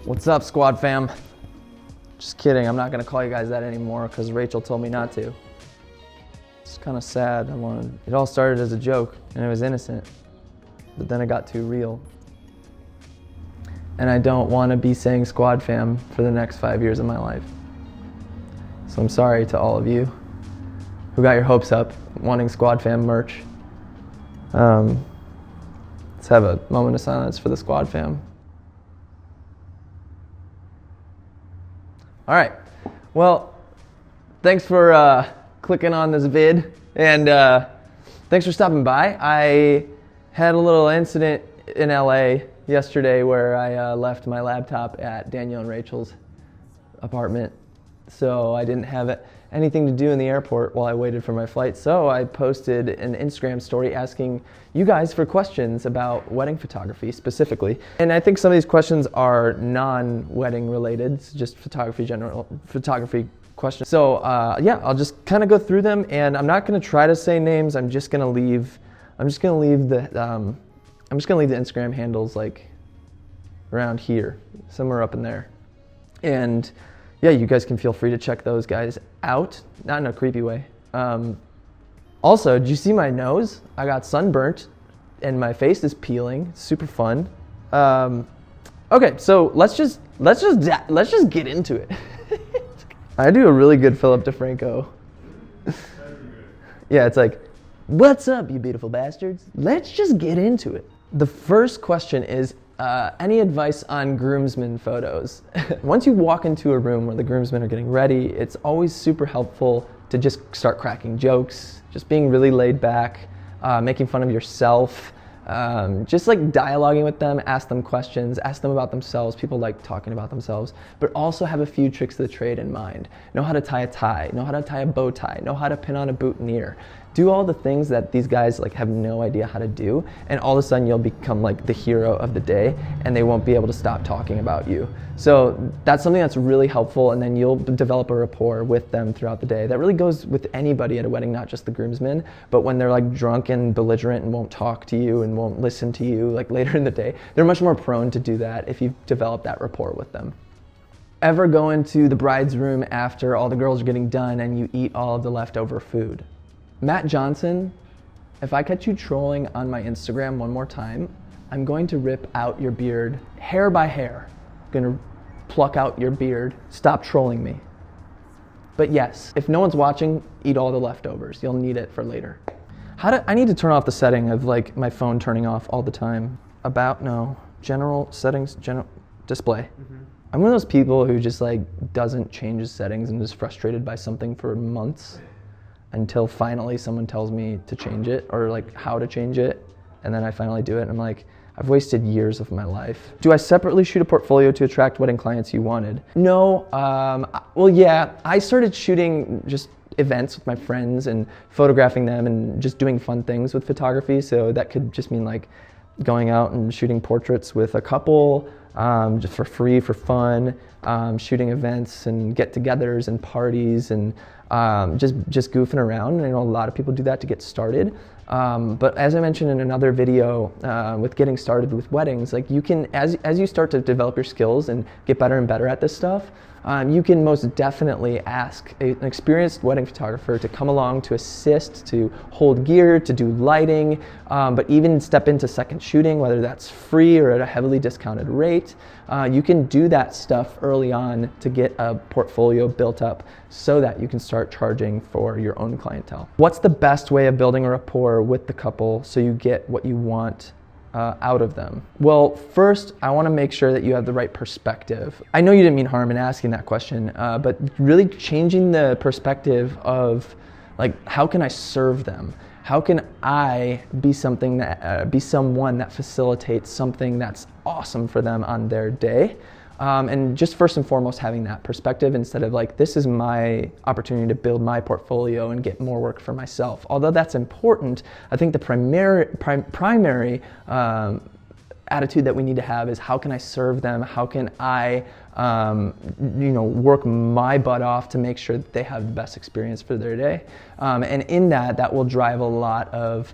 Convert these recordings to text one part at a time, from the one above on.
What's up, squad fam? Just kidding, I'm not gonna call you guys that anymore because Rachel told me not to. It's kind of sad. It all started as a joke and it was innocent, but then it got too real. And I don't want to be saying squad fam for the next 5 years of my life. So I'm sorry to all of you who got your hopes up wanting squad fam merch. Let's have a moment of silence for the squad fam. All right, well, thanks for clicking on this vid, and thanks for stopping by. I had a little incident in LA yesterday where I left my laptop at Danielle and Rachel's apartment, so I didn't have anything to do in the airport while I waited for my flight. So I posted an Instagram story asking you guys for questions about wedding photography specifically. And I think some of these questions are non-wedding related, it's just photography questions. So yeah, I'll just kind of go through them, and I'm not going to try to say names. I'm just going to leave the Instagram handles like around here, somewhere up in there. And yeah, you guys can feel free to check those guys out, not in a creepy way. Also, did you see my nose? I got sunburnt and my face is peeling. It's super fun. Okay, so let's just get into it. I do a really good Philip DeFranco. Yeah, it's like, what's up, you beautiful bastards? Let's just get into it. The first question is, any advice on groomsmen photos? Once you walk into a room where the groomsmen are getting ready, it's always super helpful to just start cracking jokes, just being really laid back, making fun of yourself, just like dialoguing with them, ask them questions, ask them about themselves. People like talking about themselves, but also have a few tricks of the trade in mind. Know how to tie a tie, know how to tie a bow tie, know how to pin on a boutonniere. Do all the things that these guys like have no idea how to do, and all of a sudden you'll become like the hero of the day, and they won't be able to stop talking about you. So that's something that's really helpful, and then you'll develop a rapport with them throughout the day. That really goes with anybody at a wedding, not just the groomsmen, but when they're like drunk and belligerent and won't talk to you and won't listen to you like later in the day, they're much more prone to do that if you've developed that rapport with them. Ever go into the bride's room after all the girls are getting done and you eat all of the leftover food? Matt Johnson, if I catch you trolling on my Instagram one more time, I'm going to rip out your beard hair by hair. I'm gonna pluck out your beard. Stop trolling me. But yes, if no one's watching, eat all the leftovers. You'll need it for later. I need to turn off the setting of like my phone turning off all the time. General settings, display. I'm one of those people who just like doesn't change his settings and is frustrated by something for months, until finally someone tells me to change it or like how to change it, and then I finally do it and I'm like, I've wasted years of my life. Do I separately shoot a portfolio to attract wedding clients you wanted? No, well yeah, I started shooting just events with my friends and photographing them and just doing fun things with photography, so that could just mean like going out and shooting portraits with a couple, just for free, for fun, shooting events and get-togethers and parties and just goofing around. I know a lot of people do that to get started. But as I mentioned in another video with getting started with weddings, like you can, as you start to develop your skills and get better and better at this stuff, you can most definitely ask an experienced wedding photographer to come along to assist, to hold gear, to do lighting, but even step into second shooting, whether that's free or at a heavily discounted rate. You can do that stuff early on to get a portfolio built up so that you can start charging for your own clientele. What's the best way of building a rapport with the couple so you get what you want out of them? Well, first, I want to make sure that you have the right perspective. I know you didn't mean harm in asking that question, but really changing the perspective of like, how can I serve them? How can I be someone that facilitates something that's awesome for them on their day? And just first and foremost, having that perspective instead of like, this is my opportunity to build my portfolio and get more work for myself. Although that's important, I think the primary attitude that we need to have is, how can I serve them? How can I work my butt off to make sure that they have the best experience for their day? And in that will drive a lot of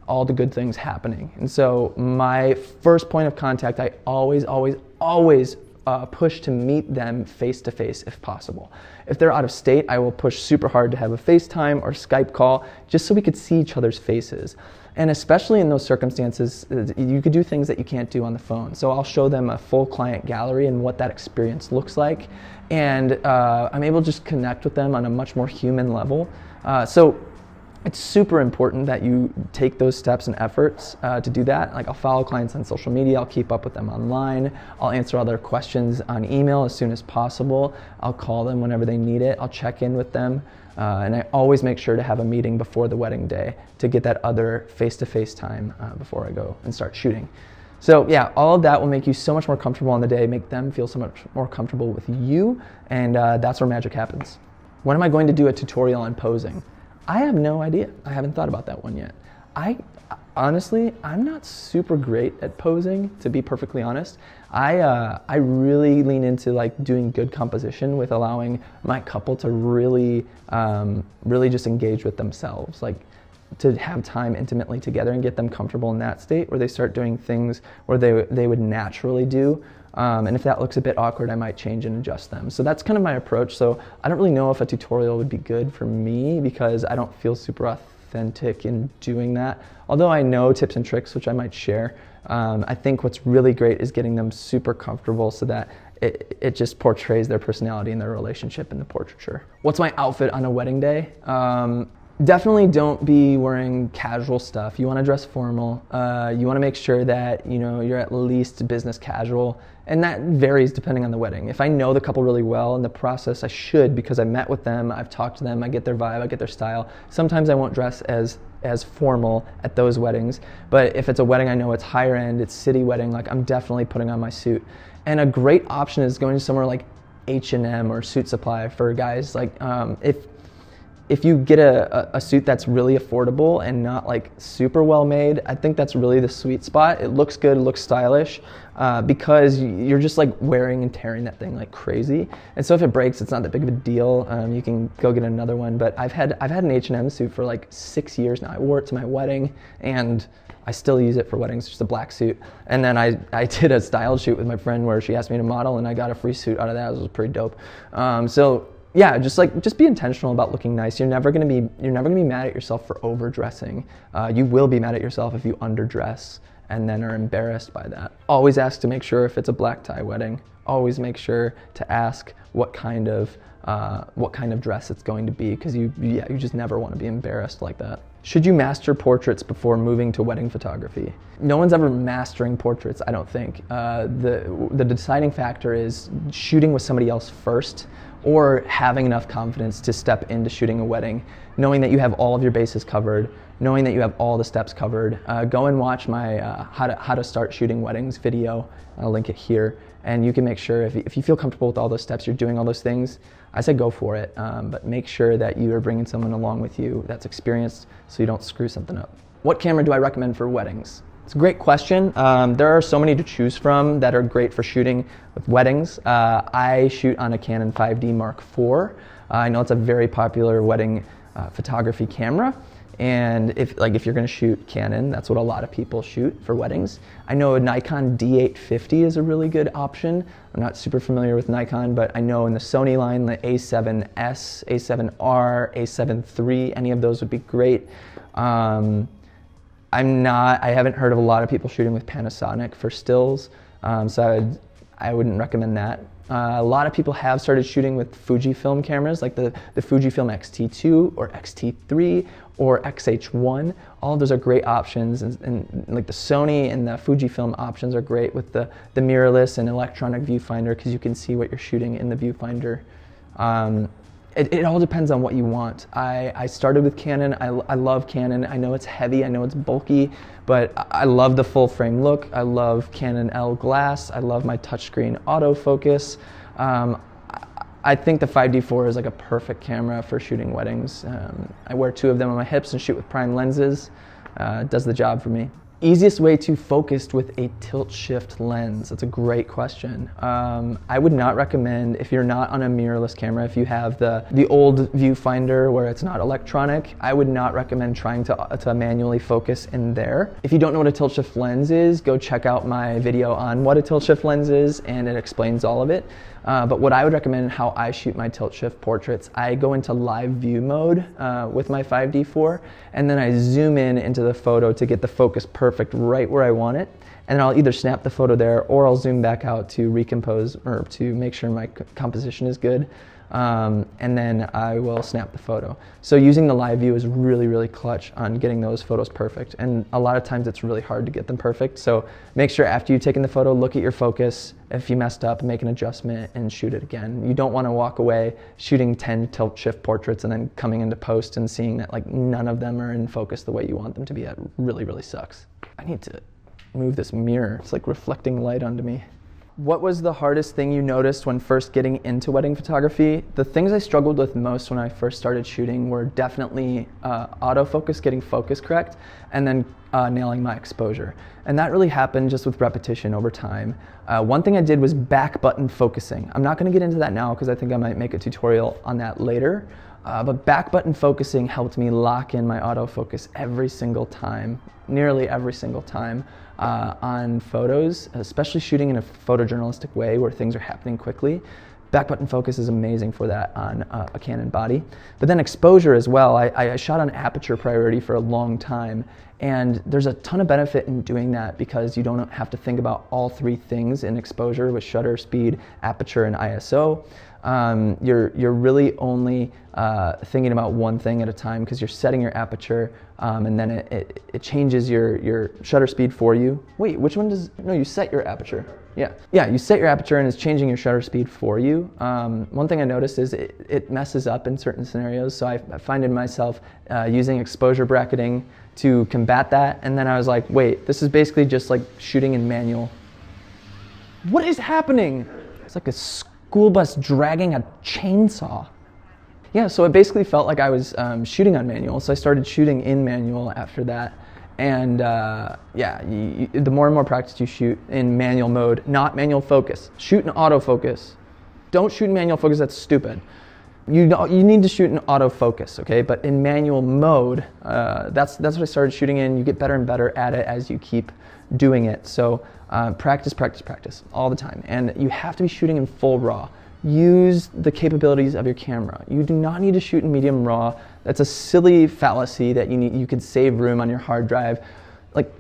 all the good things happening. And so my first point of contact, I always push to meet them face to face if possible. If they're out of state, I will push super hard to have a FaceTime or Skype call just so we could see each other's faces. And especially in those circumstances, you could do things that you can't do on the phone. So I'll show them a full client gallery and what that experience looks like. And I'm able to just connect with them on a much more human level. So it's super important that you take those steps and efforts to do that. Like, I'll follow clients on social media, I'll keep up with them online, I'll answer all their questions on email as soon as possible, I'll call them whenever they need it, I'll check in with them, and I always make sure to have a meeting before the wedding day to get that other face-to-face time before I go and start shooting. So yeah, all of that will make you so much more comfortable on the day, make them feel so much more comfortable with you, and that's where magic happens. When am I going to do a tutorial on posing? I have no idea. I haven't thought about that one yet. Honestly, I'm not super great at posing, to be perfectly honest. I really lean into like doing good composition with allowing my couple to really just engage with themselves, like to have time intimately together and get them comfortable in that state where they start doing things where they would naturally do. And if that looks a bit awkward, I might change and adjust them. So that's kind of my approach. So I don't really know if a tutorial would be good for me because I don't feel super authentic in doing that. Although I know tips and tricks, which I might share. I think what's really great is getting them super comfortable so that it just portrays their personality and their relationship in the portraiture. What's my outfit on a wedding day? Definitely don't be wearing casual stuff. You want to dress formal. You want to make sure that you're at least business casual, and that varies depending on the wedding. If I know the couple really well in the process, I should, because I met with them, I've talked to them, I get their vibe, I get their style. Sometimes I won't dress as formal at those weddings, but if it's a wedding I know it's higher end, it's city wedding, like I'm definitely putting on my suit. And a great option is going to somewhere like H&M or Suit Supply for guys. Like if you get a suit that's really affordable and not like super well made, I think that's really the sweet spot. It looks good, it looks stylish, because you're just like wearing and tearing that thing like crazy. And so if it breaks, it's not that big of a deal. You can go get another one. But I've had an H&M suit for like 6 years now. I wore it to my wedding and I still use it for weddings, just a black suit. And then I did a style shoot with my friend where she asked me to model and I got a free suit out of that. It was pretty dope. Yeah, just be intentional about looking nice. You're never gonna be mad at yourself for overdressing. You will be mad at yourself if you underdress and then are embarrassed by that. Always ask to make sure if it's a black tie wedding. Always make sure to ask what kind of dress it's going to be, because you just never want to be embarrassed like that. Should you master portraits before moving to wedding photography? No one's ever mastering portraits, I don't think. The deciding factor is shooting with somebody else first, or having enough confidence to step into shooting a wedding, knowing that you have all of your bases covered, knowing that you have all the steps covered. Go and watch my how to start shooting weddings video. I'll link it here, and you can make sure if you feel comfortable with all those steps, you're doing all those things, I say go for it, but make sure that you are bringing someone along with you that's experienced so you don't screw something up. What camera do I recommend for weddings? It's a great question. There are so many to choose from that are great for shooting with weddings. I shoot on a Canon 5D Mark IV. I know it's a very popular wedding photography camera. And if you're gonna shoot Canon, that's what a lot of people shoot for weddings. I know a Nikon D850 is a really good option. I'm not super familiar with Nikon, but I know in the Sony line, the A7S, A7R, A7 III, any of those would be great. I haven't heard of a lot of people shooting with Panasonic for stills, so I wouldn't recommend that. A lot of people have started shooting with Fujifilm cameras, like the Fujifilm X-T2 or X-T3 or X-H1. All of those are great options, and like the Sony and the Fujifilm options are great with the mirrorless and electronic viewfinder, because you can see what you're shooting in the viewfinder. It all depends on what you want. I started with Canon. I love Canon. I know it's heavy, I know it's bulky, but I love the full frame look. I love Canon L glass. I love my touchscreen autofocus. I think the 5D4 is like a perfect camera for shooting weddings. I wear 2 of them on my hips and shoot with prime lenses. It does the job for me. Easiest way to focus with a tilt shift lens. That's a great question. I would not recommend, if you're not on a mirrorless camera, if you have the old viewfinder where it's not electronic, I would not recommend trying to manually focus in there. If you don't know what a tilt shift lens is, go check out my video on what a tilt shift lens is, and it explains all of it. But what I would recommend, how I shoot my tilt shift portraits, I go into live view mode with my 5D4, and then I zoom in into the photo to get the focus perfect right where I want it. And then I'll either snap the photo there, or I'll zoom back out to recompose, or to make sure my composition is good. And then I will snap the photo. So using the live view is really, really clutch on getting those photos perfect. And a lot of times it's really hard to get them perfect. So make sure after you've taken the photo, look at your focus. If you messed up, make an adjustment and shoot it again. You don't want to walk away shooting 10 tilt shift portraits and then coming into post and seeing that like none of them are in focus the way you want them to be. That really, really sucks. I need to move this mirror. It's like reflecting light onto me. What was the hardest thing you noticed when first getting into wedding photography? The things I struggled with most when I first started shooting were definitely autofocus, getting focus correct, and then nailing my exposure. And that really happened just with repetition over time. One thing I did was back button focusing. I'm not going to get into that now because I think I might make a tutorial on that later. But back button focusing helped me lock in my autofocus every single time, nearly every single time on photos, especially shooting in a photojournalistic way where things are happening quickly. Back button focus is amazing for that on a Canon body. But then exposure as well. I shot on aperture priority for a long time, and there's a ton of benefit in doing that because you don't have to think about all three things in exposure with shutter speed, aperture, and ISO. You're really only thinking about one thing at a time because you're setting your aperture, and then it changes your shutter speed for you. Wait, which one does, no, you set your aperture. Yeah, you set your aperture and it's changing your shutter speed for you. One thing I noticed is it messes up in certain scenarios, so I find in myself using exposure bracketing to combat that, and then I was like, wait, this is basically just like shooting in manual. What is happening? It's like a school bus dragging a chainsaw. Yeah, so it basically felt like I was shooting on manual, so I started shooting in manual after that. And yeah, the more and more practice you shoot in manual mode, not manual focus, shoot in autofocus. Don't shoot in manual focus, that's stupid. You need to shoot in autofocus, okay? But in manual mode, that's what I started shooting in. You get better and better at it as you keep doing it. So practice all the time. And you have to be shooting in full RAW. Use the capabilities of your camera. You do not need to shoot in medium RAW. That's a silly fallacy that you could save room on your hard drive. Like,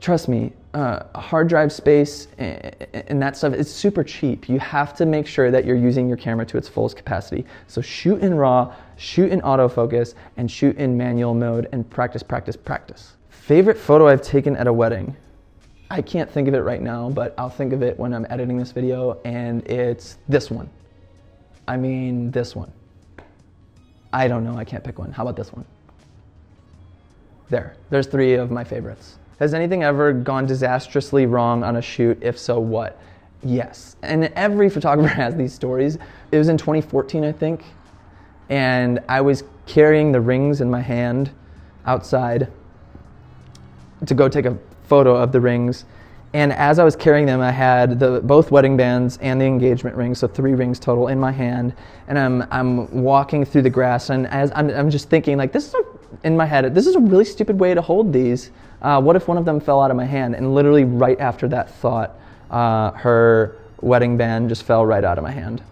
trust me, hard drive space and that stuff, it's super cheap. You have to make sure that you're using your camera to its fullest capacity. So shoot in RAW, shoot in autofocus, and shoot in manual mode, and practice. Favorite photo I've taken at a wedding? I can't think of it right now, but I'll think of it when I'm editing this video, and it's this one. I mean, this one. I don't know, I can't pick one. How about this one? There's three of my favorites. Has anything ever gone disastrously wrong on a shoot? If so, what? Yes. And every photographer has these stories. It was in 2014, I think, and I was carrying the rings in my hand outside to go take a photo of the rings. And as I was carrying them, I had both wedding bands and the engagement rings, so 3 rings total in my hand. And I'm walking through the grass, and as I'm just thinking, like, in my head, this is a really stupid way to hold these. What if one of them fell out of my hand? And literally right after that thought, her wedding band just fell right out of my hand.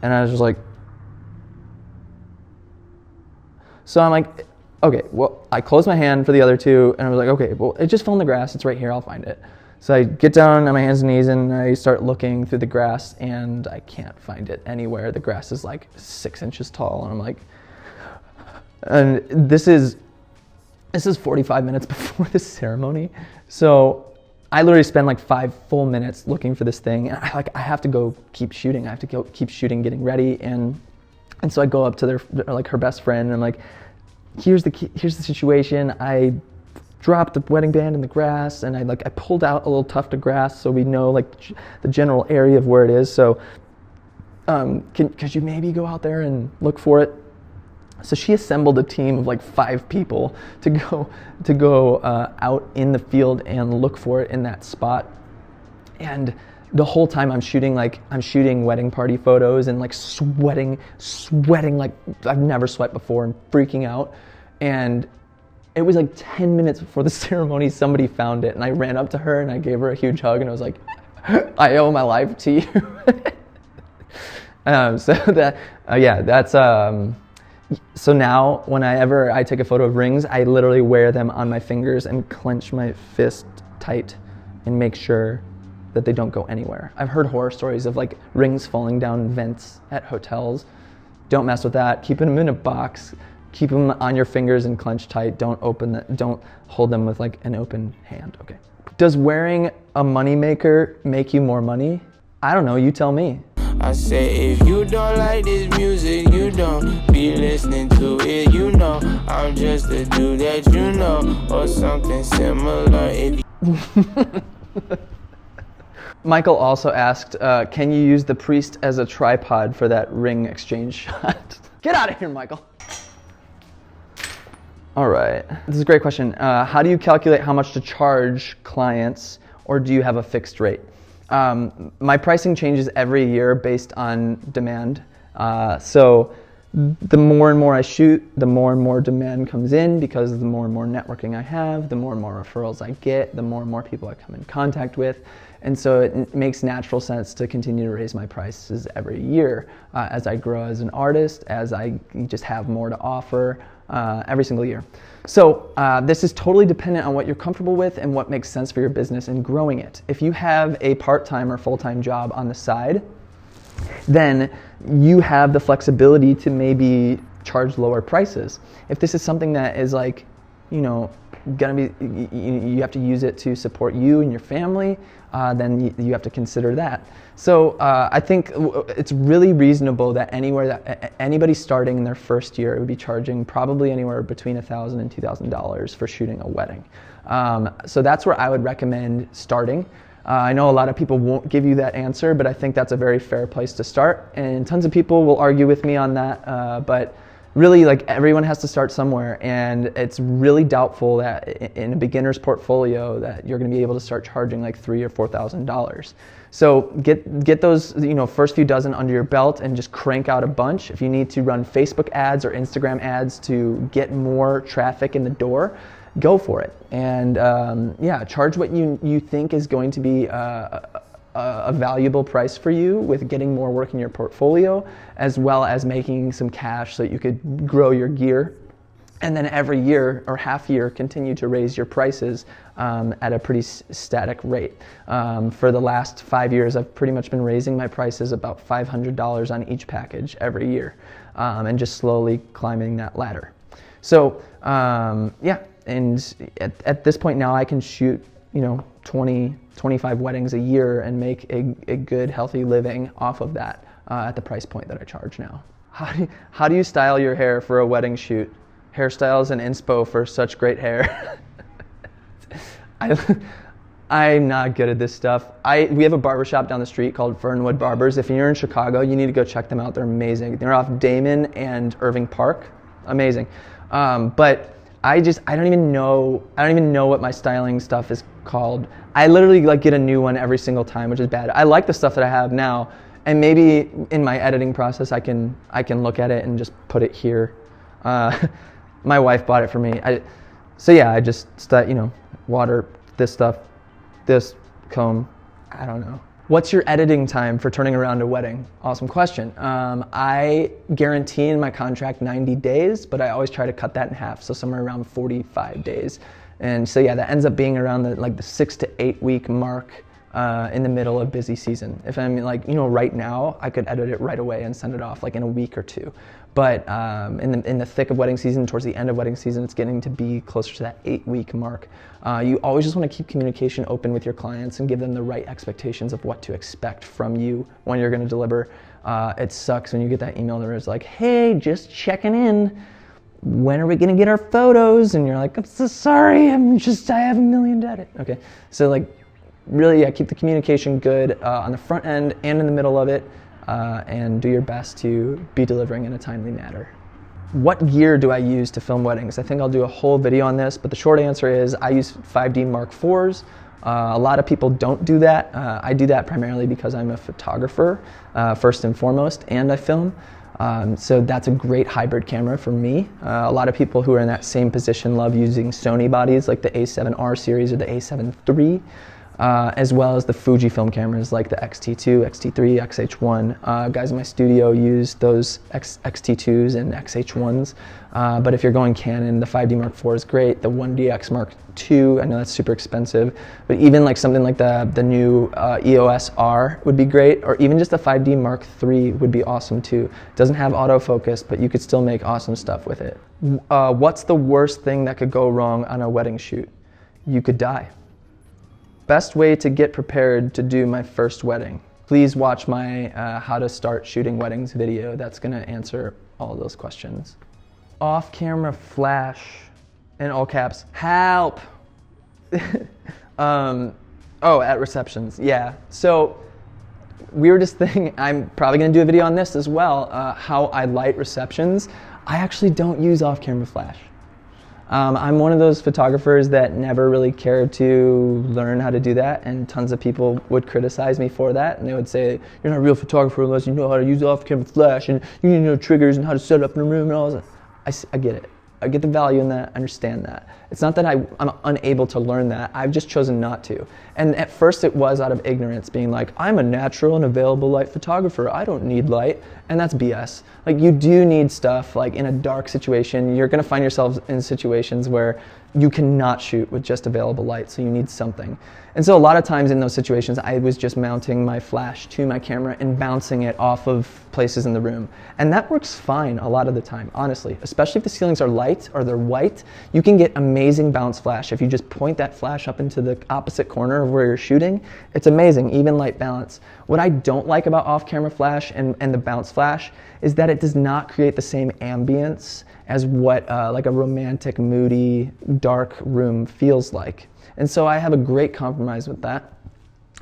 And I was just like, so I'm like, okay, well, I closed my hand for the other 2, and I was like, okay, well, it just fell in the grass. It's right here. I'll find it. So I get down on my hands and knees, and I start looking through the grass, and I can't find it anywhere. The grass is like 6 inches tall, and I'm like, and this is 45 minutes before the ceremony. So I literally spend like 5 full minutes looking for this thing, and I have to go keep shooting. I have to go keep shooting, getting ready, and so I go up to her best friend, and I'm like, here's the situation. I dropped the wedding band in the grass, and I pulled out a little tuft of grass so we know like the general area of where it is. So could you maybe go out there and look for it? So she assembled a team of like 5 people to go out in the field and look for it in that spot. And the whole time I'm shooting wedding party photos and like sweating like I've never sweat before and freaking out. And it was like 10 minutes before the ceremony, somebody found it, and I ran up to her and I gave her a huge hug and I was like, I owe my life to you. So now whenever I take a photo of rings, I literally wear them on my fingers and clench my fist tight and make sure that they don't go anywhere. I've heard horror stories of like rings falling down vents at hotels. Don't mess with that. Keep them in a box. Keep them on your fingers and clenched tight. Don't hold them with like an open hand. Okay. Does wearing a moneymaker make you more money? I don't know, you tell me. I say if you don't like this music, you don't be listening to it, you know. I'm just a dude that you know, or something similar. If Michael also asked, can you use the priest as a tripod for that ring exchange shot? Get out of here, Michael. All right, this is a great question. How do you calculate how much to charge clients, or do you have a fixed rate? My pricing changes every year based on demand. So the more and more I shoot, the more and more demand comes in, because the more and more networking I have, the more and more referrals I get, the more and more people I come in contact with. And so it makes natural sense to continue to raise my prices every year as I grow as an artist, as I just have more to offer every single year. So this is totally dependent on what you're comfortable with and what makes sense for your business and growing it. If you have a part-time or full-time job on the side, then you have the flexibility to maybe charge lower prices. If this is something that is like, gonna be, you have to use it to support you and your family, then you have to consider that. So I think it's really reasonable that anybody starting in their first year would be charging probably anywhere between $1,000 and $2,000 for shooting a wedding. So that's where I would recommend starting. I know a lot of people won't give you that answer, but I think that's a very fair place to start. And tons of people will argue with me on that, but really, like, everyone has to start somewhere, and it's really doubtful that in a beginner's portfolio that you're going to be able to start charging like $3,000 or $4,000. So get those first few dozen under your belt and just crank out a bunch. If you need to run Facebook ads or Instagram ads to get more traffic in the door, go for it. And charge what you think is going to be a valuable price for you, with getting more work in your portfolio, as well as making some cash so that you could grow your gear. And then every year or half year, continue to raise your prices at a pretty static rate. For the last 5 years, I've pretty much been raising my prices about $500 on each package every year, and just slowly climbing that ladder. So and at this point now, I can shoot 20, 25 weddings a year and make a good, healthy living off of that at the price point that I charge now. How do you style your hair for a wedding shoot? Hairstyles and inspo for such great hair. I'm not good at this stuff. We have a barbershop down the street called Fernwood Barbers. If you're in Chicago, you need to go check them out. They're amazing. They're off Damon and Irving Park. Amazing. But I don't even know what my styling stuff is called. I literally get a new one every single time, which is bad. I like the stuff that I have now, and maybe in my editing process I can look at it and just put it here. My wife bought it for me. I just water this stuff, this comb. I don't know. What's your editing time for turning around a wedding? Awesome question. I guarantee in my contract 90 days, but I always try to cut that in half, so somewhere around 45 days. And so that ends up being around the 6 to 8 week mark in the middle of busy season. If I'm right now, I could edit it right away and send it off in a week or two. But in the thick of wedding season, towards the end of wedding season, it's getting to be closer to that 8 week mark. You always just want to keep communication open with your clients and give them the right expectations of what to expect from you when you're going to deliver. It sucks when you get that email that is like, hey, just checking in. When are we going to get our photos? And you're like, I'm so sorry, I have a million to edit. Okay, so really, keep the communication good on the front end and in the middle of it, and do your best to be delivering in a timely manner. What gear do I use to film weddings? I think I'll do a whole video on this, but the short answer is I use 5D Mark IVs. A lot of people don't do that. I do that primarily because I'm a photographer, first and foremost, and I film. So that's a great hybrid camera for me. A lot of people who are in that same position love using Sony bodies like the A7R series or the A7 III. As well as the Fujifilm cameras like the X-T2, X-T3, X-H1. Guys in my studio use those X-T2s and X-H1s. But if you're going Canon, the 5D Mark IV is great. The 1DX Mark II, I know that's super expensive. But even like something like the new EOS R would be great. Or even just the 5D Mark III would be awesome too. It doesn't have autofocus, but you could still make awesome stuff with it. What's the worst thing that could go wrong on a wedding shoot? You could die. Best way to get prepared to do my first wedding. Please watch my how to start shooting weddings video. That's gonna answer all those questions. Off-camera flash, in all caps, help. At receptions, yeah. So, weirdest thing, I'm probably gonna do a video on this as well, how I light receptions. I actually don't use off-camera flash. I'm one of those photographers that never really cared to learn how to do that, and tons of people would criticize me for that, and they would say, you're not a real photographer unless you know how to use off-camera flash, and you need to know triggers and how to set up in a room and all that. I get it. I get the value in that, I understand that. It's not that I'm unable to learn that, I've just chosen not to. And at first it was out of ignorance, being like, I'm a natural and available light photographer, I don't need light, and that's BS. Like, you do need stuff, like in a dark situation, you're gonna find yourself in situations where you cannot shoot with just available light, so you need something. And so a lot of times in those situations, I was just mounting my flash to my camera and bouncing it off of places in the room. And that works fine a lot of the time, honestly. Especially if the ceilings are light or they're white, you can get amazing bounce flash. If you just point that flash up into the opposite corner of where you're shooting, it's amazing, even light balance. What I don't like about off-camera flash and the bounce flash is that it does not create the same ambience as what like a romantic, moody, dark room feels like. And so I have a great compromise with that.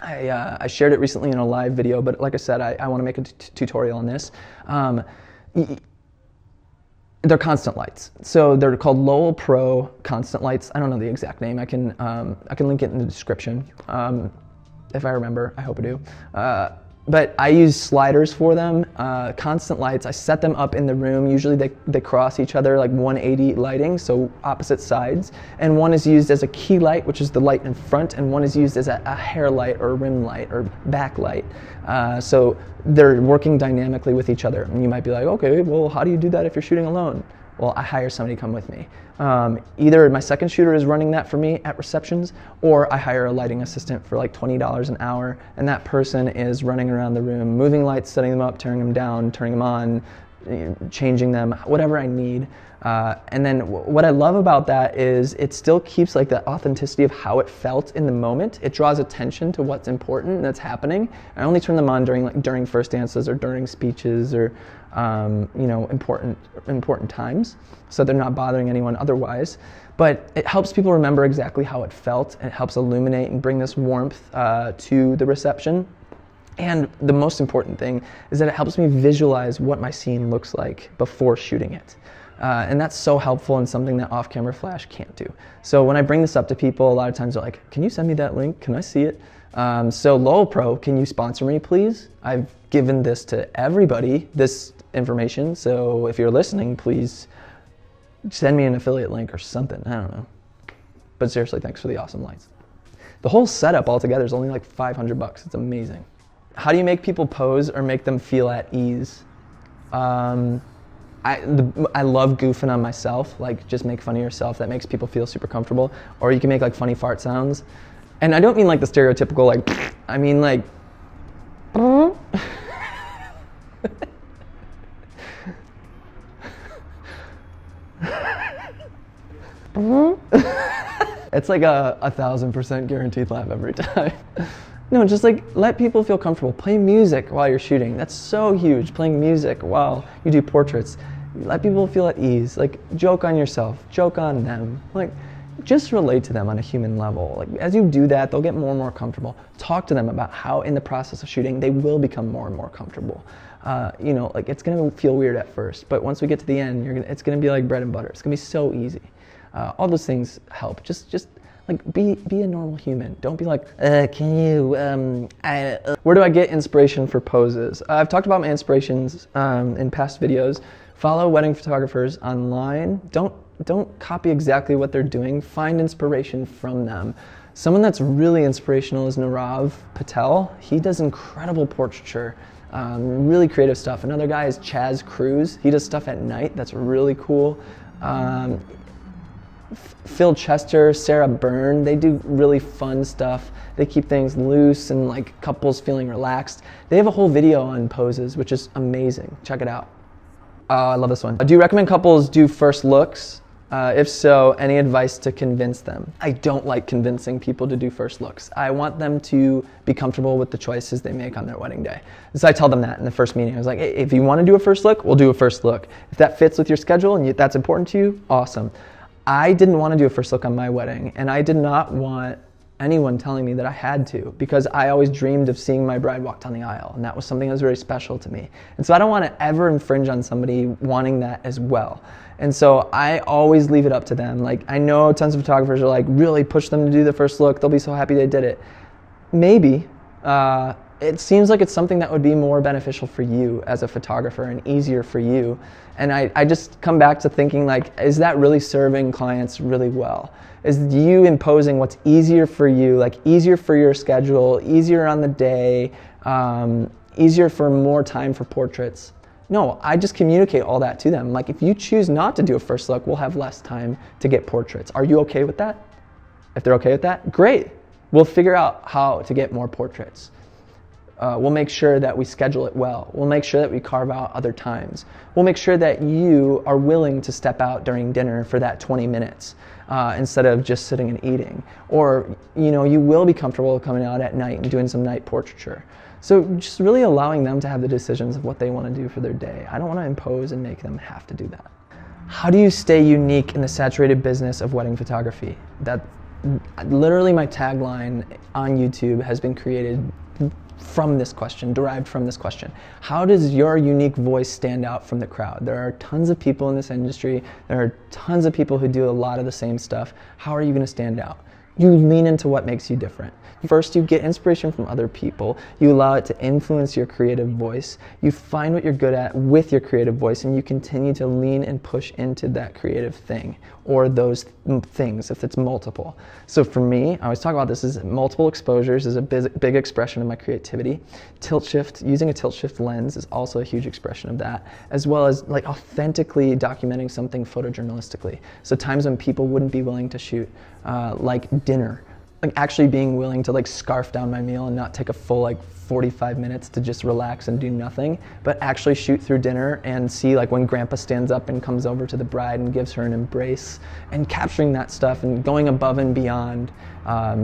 I shared it recently in a live video, but like I said, I want to make a tutorial on this. They're constant lights. So they're called Lowell Pro constant lights. I don't know the exact name. I can link it in the description if I remember. I hope I do. But I use sliders for them, constant lights. I set them up in the room. Usually they cross each other like 180 lighting, so opposite sides. And one is used as a key light, which is the light in front, and one is used as a hair light or rim light or backlight. So they're working dynamically with each other. And you might be like, okay, well, how do you do that if you're shooting alone? Well, I hire somebody to come with me. Either my second shooter is running that for me at receptions, or I hire a lighting assistant for like $20 an hour, and that person is running around the room, moving lights, setting them up, turning them down, turning them on, changing them, whatever I need. And then what I love about that is it still keeps like the authenticity of how it felt in the moment. It draws attention to what's important that's happening. I only turn them on during first dances or during speeches or important times, so they're not bothering anyone otherwise. But it helps people remember exactly how it felt, and it helps illuminate and bring this warmth to the reception. And the most important thing is that it helps me visualize what my scene looks like before shooting it. And that's so helpful and something that off-camera flash can't do. So when I bring this up to people, a lot of times they're like, can you send me that link? Can I see it? So Lowell Pro, can you sponsor me, please? I've given this to everybody, this information. So if you're listening, please send me an affiliate link or something. I don't know. But seriously, thanks for the awesome lights. The whole setup altogether is only like $500. It's amazing. How do you make people pose or make them feel at ease? I love goofing on myself, like just make fun of yourself. That makes people feel super comfortable. Or you can make like funny fart sounds. And I don't mean like the stereotypical like, I mean like, it's like a 1,000% guaranteed laugh every time. No, just like let people feel comfortable. Play music while you're shooting. That's so huge. Playing music while you do portraits. Let people feel at ease. Like joke on yourself, joke on them. Like just relate to them on a human level. Like, as you do that, they'll get more and more comfortable. Talk to them about how in the process of shooting, they will become more and more comfortable. Like, it's gonna feel weird at first, but once we get to the end, it's gonna be like bread and butter. It's gonna be so easy. All those things help. Just like be a normal human. Don't be like, can you, Where do I get inspiration for poses? I've talked about my inspirations in past videos. Follow wedding photographers online. Don't copy exactly what they're doing. Find inspiration from them. Someone that's really inspirational is Nirav Patel. He does incredible portraiture, really creative stuff. Another guy is Chaz Cruz. He does stuff at night that's really cool. Phil Chester, Sarah Byrne, they do really fun stuff. They keep things loose and like couples feeling relaxed. They have a whole video on poses, which is amazing. Check it out. I love this one. Do you recommend couples do first looks? If so, any advice to convince them? I don't like convincing people to do first looks. I want them to be comfortable with the choices they make on their wedding day. So I tell them that in the first meeting. I was like, hey, if you want to do a first look, we'll do a first look. If that fits with your schedule and that's important to you, awesome. I didn't want to do a first look on my wedding, and I did not want anyone telling me that I had to, because I always dreamed of seeing my bride walk down the aisle, and that was something that was very special to me. And so I don't want to ever infringe on somebody wanting that as well. And so I always leave it up to them. Like, I know tons of photographers are like, really push them to do the first look. They'll be so happy they did it. Maybe. It seems like it's something that would be more beneficial for you as a photographer and easier for you. And I just come back to thinking, like, is that really serving clients really well? Is you imposing what's easier for you, like easier for your schedule, easier on the day, easier for more time for portraits? No, I just communicate all that to them. Like, if you choose not to do a first look, we'll have less time to get portraits. Are you okay with that? If they're okay with that, great. We'll figure out how to get more portraits. We'll make sure that we schedule it well. We'll make sure that we carve out other times. We'll make sure that you are willing to step out during dinner for that 20 minutes instead of just sitting and eating. Or, you will be comfortable coming out at night and doing some night portraiture. So just really allowing them to have the decisions of what they want to do for their day. I don't want to impose and make them have to do that. How do you stay unique in the saturated business of wedding photography? That literally my tagline on YouTube has been created from this question, derived from this question. How does your unique voice stand out from the crowd? There are tons of people in this industry. There are tons of people who do a lot of the same stuff. How are you going to stand out? You lean into what makes you different. First, you get inspiration from other people. You allow it to influence your creative voice. You find what you're good at with your creative voice, and you continue to lean and push into that creative thing or those things if it's multiple. So for me, I always talk about this as multiple exposures is a big expression of my creativity. Tilt shift, using a tilt shift lens is also a huge expression of that, as well as like authentically documenting something photojournalistically. So times when people wouldn't be willing to shoot, like dinner. Like actually being willing to like scarf down my meal and not take a full like 45 minutes to just relax and do nothing, but actually shoot through dinner and see like when grandpa stands up and comes over to the bride and gives her an embrace, and capturing that stuff and going above and beyond,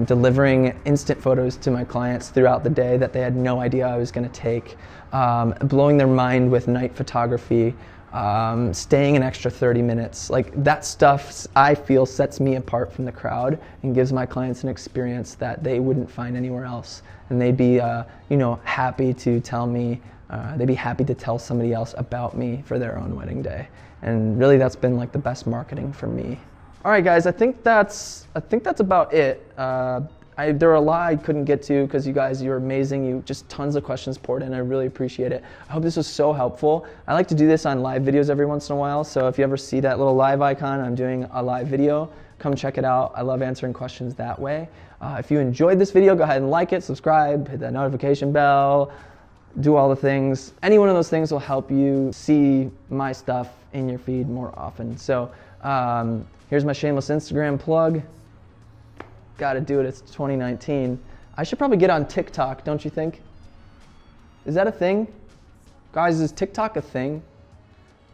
delivering instant photos to my clients throughout the day that they had no idea I was going to take, blowing their mind with night photography, staying an extra 30 minutes. Like that stuff I feel sets me apart from the crowd and gives my clients an experience that they wouldn't find anywhere else. And they'd be happy to tell me, they'd be happy to tell somebody else about me for their own wedding day. And really that's been like the best marketing for me. All right guys, I think that's about it. There were a lot I couldn't get to because you guys, you're amazing. You just tons of questions poured in. I really appreciate it. I hope this was so helpful. I like to do this on live videos every once in a while. So if you ever see that little live icon, I'm doing a live video. Come check it out. I love answering questions that way. If you enjoyed this video, go ahead and like it, subscribe, hit that notification bell, do all the things. Any one of those things will help you see my stuff in your feed more often. So here's my shameless Instagram plug. Gotta do it, it's 2019. I should probably get on TikTok, don't you think? Is that a thing? Guys, is TikTok a thing?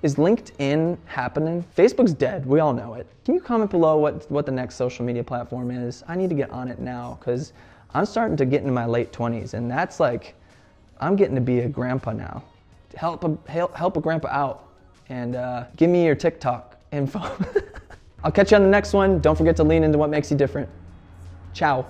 Is LinkedIn happening? Facebook's dead, we all know it. Can you comment below what the next social media platform is? I need to get on it now, because I'm starting to get into my late 20s, and that's like, I'm getting to be a grandpa now. Help a grandpa out, and give me your TikTok info. I'll catch you on the next one. Don't forget to lean into what makes you different. Ciao.